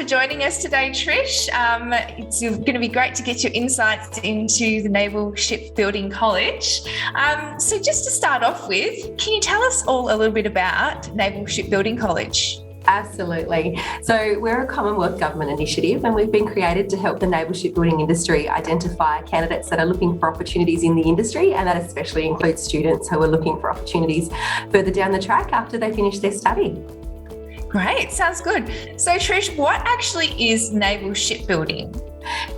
for joining us today, Trish. It's going to be great to get your insights into the Naval Shipbuilding College. So just to start off with, can you tell us all a little bit about Naval Shipbuilding College? Absolutely. So we're a Commonwealth Government initiative, and we've been created to help the naval shipbuilding industry identify candidates that are looking for opportunities in the industry, and that especially includes students who are looking for opportunities further down the track after they finish their study. Great, sounds good. So Trish, what actually is naval shipbuilding?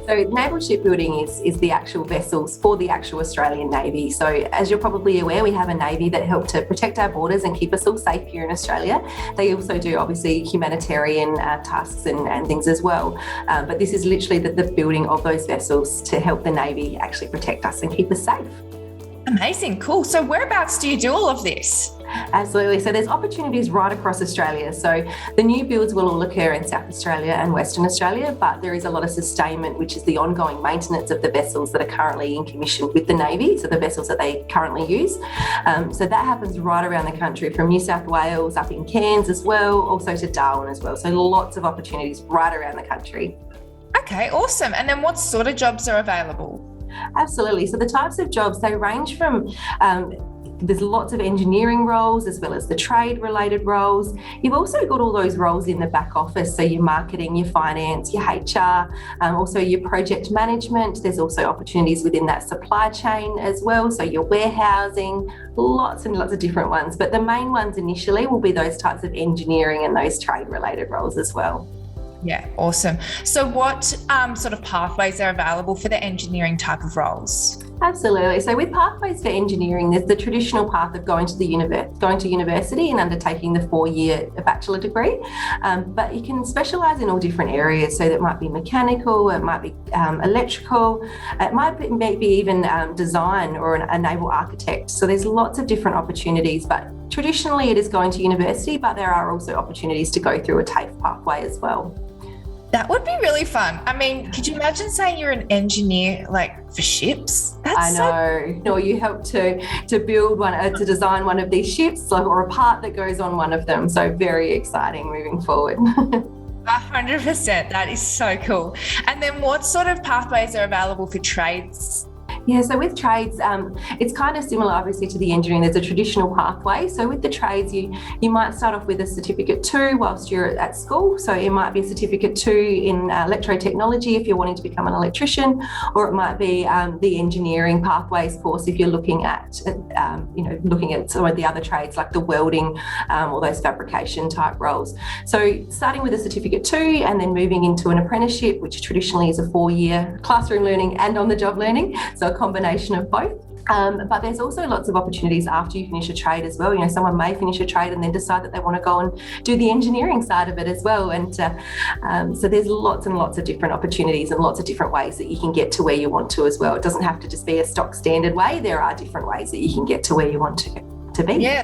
So naval shipbuilding is the actual vessels for the actual Australian Navy. So as you're probably aware, we have a Navy that help to protect our borders and keep us all safe here in Australia. They also do obviously humanitarian tasks and things as well. But this is literally the building of those vessels to help the Navy actually protect us and keep us safe. Amazing, cool. So whereabouts do you do all of this? Absolutely. So there's opportunities right across Australia. So the new builds will all occur in South Australia and Western Australia, but there is a lot of sustainment, which is the ongoing maintenance of the vessels that are currently in commission with the Navy, so the vessels that they currently use. So that happens right around the country, from New South Wales up in Cairns as well, also to Darwin as well. So lots of opportunities right around the country. Okay, awesome. And then what sort of jobs are available? Absolutely. So the types of jobs, they range from there's lots of engineering roles as well as the trade related roles. You've also got all those roles in the back office, so your marketing, your finance, your HR, also your project management. There's also opportunities within that supply chain as well, so your warehousing, lots and lots of different ones. But the main ones initially will be those types of engineering and those trade related roles as well. Yeah, awesome. So what sort of pathways are available for the engineering type of roles? Absolutely. So with pathways for engineering, there's the traditional path of going to university and undertaking the 4-year bachelor degree. But you can specialise in all different areas. So that might be mechanical, it might be electrical, it might be maybe even design or a naval architect. So there's lots of different opportunities, but traditionally it is going to university, but there are also opportunities to go through a TAFE pathway as well. That would be really fun. I mean, could you imagine saying you're an engineer like for ships? I know. Or you help to build one, to design one of these ships, or a part that goes on one of them. So very exciting moving forward. 100%. That is so cool. And then what sort of pathways are available for trades? Yeah, so with trades, it's kind of similar obviously to the engineering. There's a traditional pathway. So with the trades, you might start off with a Certificate 2 whilst you're at school. So it might be a Certificate 2 in electrotechnology if you're wanting to become an electrician, or it might be the engineering pathways course if you're looking at some of the other trades like the welding or those fabrication type roles. So starting with a Certificate 2 and then moving into an apprenticeship, which traditionally is a 4-year classroom learning and on-the-job learning. So a combination of both. But there's also lots of opportunities after you finish a trade as well. You know, someone may finish a trade and then decide that they want to go and do the engineering side of it as well. And so there's lots and lots of different opportunities and lots of different ways that you can get to where you want to as well. It doesn't have to just be a stock standard way. There are different ways that you can get to where you want to be. Yeah,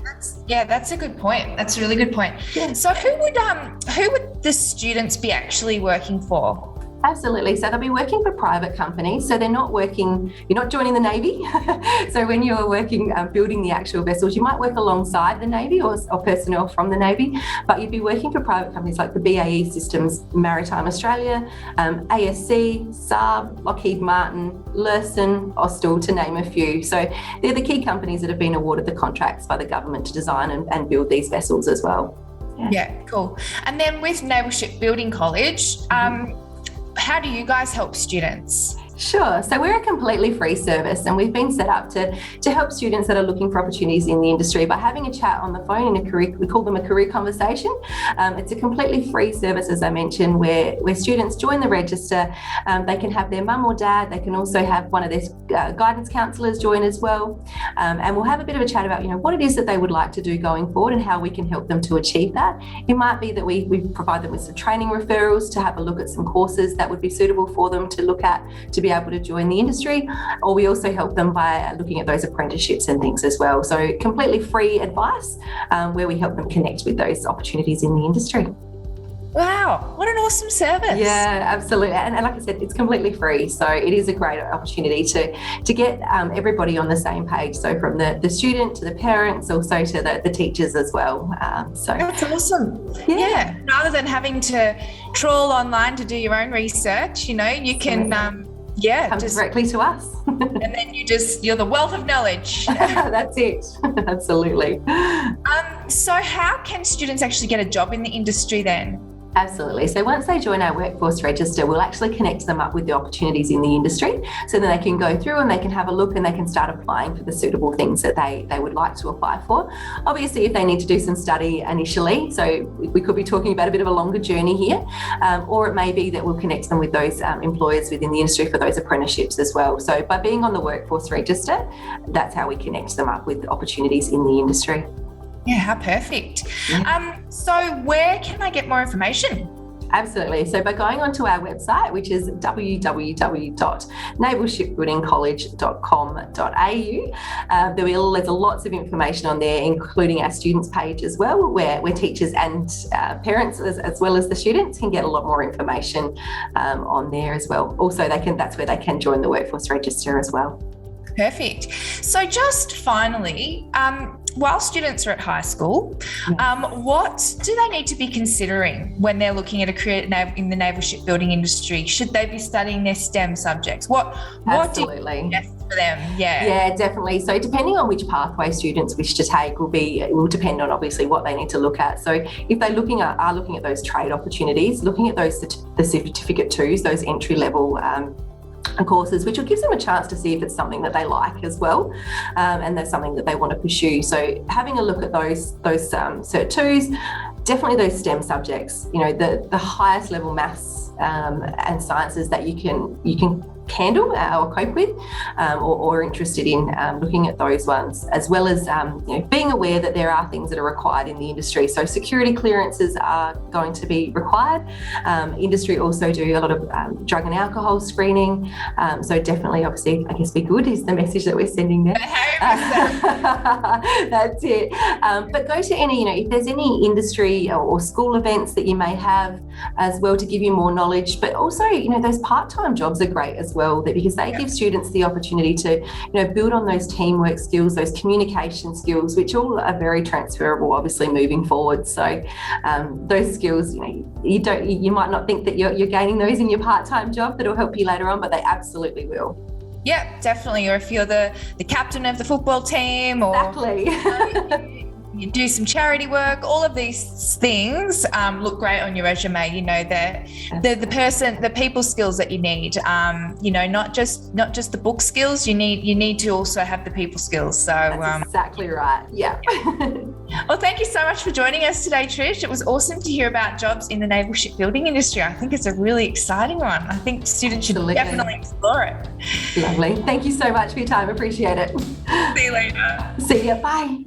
that's a good point. That's a really good point. Yeah. So who would the students be actually working for? Absolutely. So they'll be working for private companies. So you're not joining the Navy. So when you're working, building the actual vessels, you might work alongside the Navy or personnel from the Navy, but you'd be working for private companies like the BAE Systems, Maritime Australia, ASC, Saab, Lockheed Martin, Lursen, Austal, to name a few. So they're the key companies that have been awarded the contracts by the government to design and build these vessels as well. Yeah, cool. And then with Naval Shipbuilding College, how do you guys help students? Sure. So we're a completely free service, and we've been set up to help students that are looking for opportunities in the industry by having a chat on the phone in a career. We call them a career conversation. It's a completely free service, as I mentioned, where students join the register. They can have their mum or dad. They can also have one of their guidance counsellors join as well, and we'll have a bit of a chat about what it is that they would like to do going forward and how we can help them to achieve that. It might be that we provide them with some training referrals to have a look at some courses that would be suitable for them to look at to be able to join the industry, or we also help them by looking at those apprenticeships and things as well. So completely free advice where we help them connect with those opportunities in the industry. Wow, what an awesome service. Yeah, absolutely. And like I said, it's completely free. So it is a great opportunity to get everybody on the same page. So from the student to the parents, also to the teachers as well. So that's awesome. Yeah. Rather than having to trawl online to do your own research, you can come just directly to us. And then you're the wealth of knowledge. That's it. Absolutely. So how can students actually get a job in the industry then? Absolutely. So once they join our workforce register, we'll actually connect them up with the opportunities in the industry, so then they can go through and they can have a look and they can start applying for the suitable things that they would like to apply for. Obviously, if they need to do some study initially, so we could be talking about a bit of a longer journey here, or it may be that we'll connect them with those employers within the industry for those apprenticeships as well. So by being on the workforce register, that's how we connect them up with opportunities in the industry. Yeah, how perfect. So where can I get more information? Absolutely. So by going onto our website, which is www.navalshipbuildingcollege.com.au, there's lots of information on there, including our students page as well, where teachers and parents, as well as the students, can get a lot more information on there as well. Also, that's where they can join the workforce register as well. Perfect. So just finally, while students are at high school, what do they need to be considering when they're looking at a career in the naval shipbuilding industry? Should they be studying their STEM subjects? What do you suggest for them? Yeah, definitely. So depending on which pathway students wish to take will depend on obviously what they need to look at. So if they're looking at those trade opportunities, looking at those the certificate twos, those entry level courses, which will give them a chance to see if it's something that they like as well, and that's something that they want to pursue. So having a look at those Cert 2s, definitely those STEM subjects, the highest level maths and sciences that you can handle or cope with, or interested in, looking at those ones, as well as being aware that there are things that are required in the industry. So security clearances are going to be required. Industry also do a lot of drug and alcohol screening. So definitely, obviously, I guess be good is the message that we're sending there. That's it. But go to any, if there's any industry or school events that you may have as well to give you more knowledge. But also, those part-time jobs are great as well, because they give students the opportunity to, build on those teamwork skills, those communication skills, which all are very transferable, obviously, moving forward. So those skills, you might not think that you're gaining those in your part-time job that'll help you later on, but they absolutely will. Yeah, definitely. Or if you're the captain of the football team, or exactly. You do some charity work, all of these things look great on your resume. The people skills that you need, not just the book skills. You need to also have the people skills. So that's exactly right. Yeah. Well, thank you so much for joining us today, Trish. It was awesome to hear about jobs in the naval shipbuilding industry. I think it's a really exciting one. I think students should definitely explore it. Lovely. Thank you so much for your time. Appreciate it. See you later. See ya. Bye.